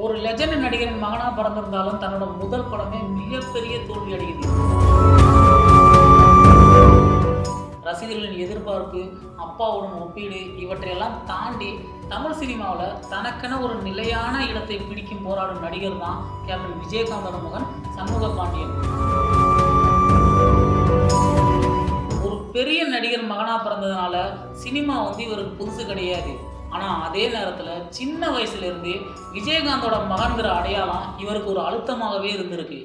ஒரு லெஜண்ட் நடிகரின் மகனா பிறந்திருந்தாலும் தன்னோட முதல் படமே மிகப்பெரிய தோல்வி அடையுது. ரசிகர்களின் எதிர்பார்ப்பு, அப்பாவுடன் ஒப்பீடு இவற்றையெல்லாம் தாண்டி தமிழ் சினிமாவில் தனக்கென ஒரு நிலையான இடத்தை பிடிக்கும் போராடும் நடிகர் தான் கேப்டன் விஜயகாந்தோட மகன் சண்முக பாண்டியன். ஒரு பெரிய நடிகர் மகனா பிறந்ததுனால சினிமா இவருக்கு புதுசு கிடையாது. ஆனால் அதே நேரத்தில் சின்ன வயசுலேருந்து விஜயகாந்தோட மகன்கிற அடையாளம் இவருக்கு ஒரு அழுத்தமாகவே இருந்திருக்கு.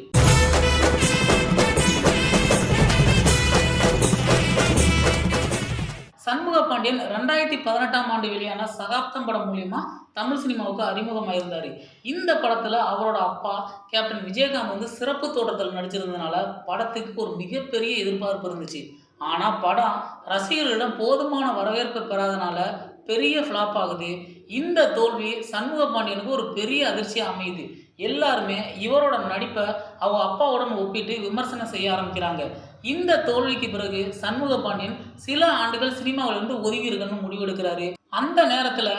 சண்முக பாண்டியன் 2018ஆம் ஆண்டு வெளியான சகாப்தம் படம் மூலியமா தமிழ் சினிமாவுக்கு அறிமுகமாயிருந்தாரு. இந்த படத்துல அவரோட அப்பா கேப்டன் விஜயகாந்த் சிறப்பு தோற்றத்தில் நடிச்சிருந்ததுனால படத்துக்கு ஒரு மிகப்பெரிய எதிர்பார்ப்பு இருந்துச்சு. ஆனா படம் ரசிகர்களிடம் போதுமான வரவேற்பு பெறாதனால பெரிய ஃப்ளாப் ஆகுது. இந்த தோல்வி சண்முக பாண்டியனுக்கு ஒரு பெரிய அதிர்ச்சியாக அமையுது. எல்லாருமே இவரோட நடிப்பை அவங்க அப்பாவுடன் ஒப்பிட்டு விமர்சனம் செய்ய ஆரம்பிக்கிறாங்க. இந்த தோல்விக்கு பிறகு சண்முக பாண்டியன் சில ஆண்டுகள் சினிமாவிலிருந்து ஒதுங்கி இருக்குன்னு முடிவெடுக்கிறாரு. அந்த நேரத்தில்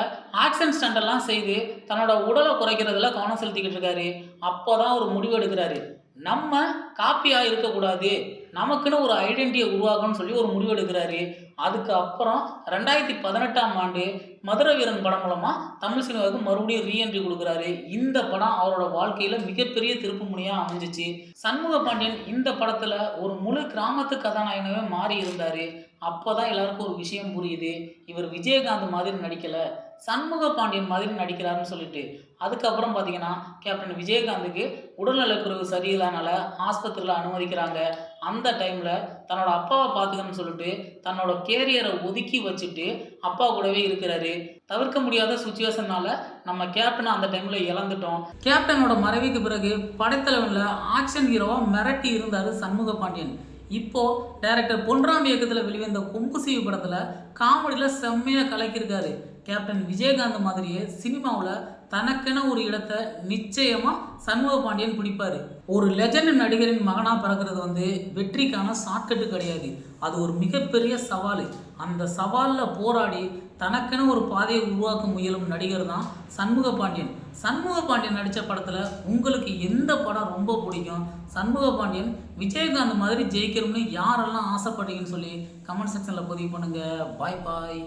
ஆக்ஷன் ஸ்டண்டெல்லாம் செய்து தன்னோட உடலை குறைக்கிறதுல கவனம் செலுத்திக்கிட்டு இருக்காரு. அப்போதான் ஒரு முடிவு எடுக்கிறாரு. நம்ம காப்பியாக இருக்கக்கூடாது, நமக்குன்னு ஒரு ஐடென்டிட்டியை உருவாக்கணும்னு சொல்லி ஒரு முடிவு எடுக்கிறாரு. அதுக்கு அப்புறம் 2018ஆம் ஆண்டு மதுரை வீரன் படம் மூலமாக தமிழ் சினிமாவுக்கு மறுபடியும் ரீஎன்ட்ரி கொடுக்குறாரு. இந்த படம் அவரோட வாழ்க்கையில் மிகப்பெரிய திருப்பு முனையாக அமைஞ்சிச்சு. சண்முக பாண்டியன் இந்த படத்தில் ஒரு முழு கிராமத்து கதாநாயகனாகவே மாறி இருந்தார். அப்போ தான் எல்லாருக்கும் ஒரு விஷயம் புரியுது, இவர் விஜயகாந்த் மாதிரி நடிக்கலை, சண்முக பாண்டியன் மாதிரி நடிக்கிறாருன்னு சொல்லிட்டு. அதுக்கப்புறம் பார்த்தீங்கன்னா கேப்டன் விஜயகாந்துக்கு உடல்நலக்குறைவு சரியில்லாதனால ஆஸ்பத்திரியில் அனுமதிக்கிறாங்க. அந்த டைமில் தன்னோட அப்பாவை பார்த்துக்கணும்னு சொல்லிட்டு தன்னோட கேரியரை ஒதுக்கி வச்சுட்டு அப்பா கூடவே இருக்கிறாரு. தவிர்க்க முடியாத சுச்சுவேஷனால நம்ம கேப்டனை அந்த டைமில் இழந்துட்டோம். கேப்டனோட மறைவுக்கு பிறகு படைத்தலைவனில் ஆக்ஷன் ஹீரோவாக மிரட்டி இருந்தார் சண்முக பாண்டியன். இப்போ டைரக்டர் பொன்ராம் இயக்கத்தில் வெளிவந்த கொம்பு சீவு படத்தில் காமெடியில் செம்மையாக கலக்கியிருக்காரு. கேப்டன் விஜயகாந்த் மாதிரியே சினிமாவில் தனக்கென ஒரு இடத்தை நிச்சயமாக சண்முக பாண்டியன் பிடிப்பார். ஒரு லெஜண்ட் நடிகரின் மகனாக பிறக்கிறது வெற்றிக்கான ஷார்ட்கட்டு கிடையாது. அது ஒரு மிகப்பெரிய சவால். அந்த சவாலில் போராடி தனக்கென ஒரு பாதையை உருவாக்க முயலும் நடிகர் தான் சண்முக பாண்டியன். சண்முக பாண்டியன் நடித்த படத்தில் உங்களுக்கு எந்த படம் ரொம்ப பிடிக்கும்? சண்முக பாண்டியன் விஜயகாந்த் மாதிரி ஜெயிக்கணும்னு யாரெல்லாம் ஆசைப்பட்டீங்கன்னு சொல்லி கமெண்ட் செக்ஷனில் பதிவு பண்ணுங்கள். பாய் பாய்.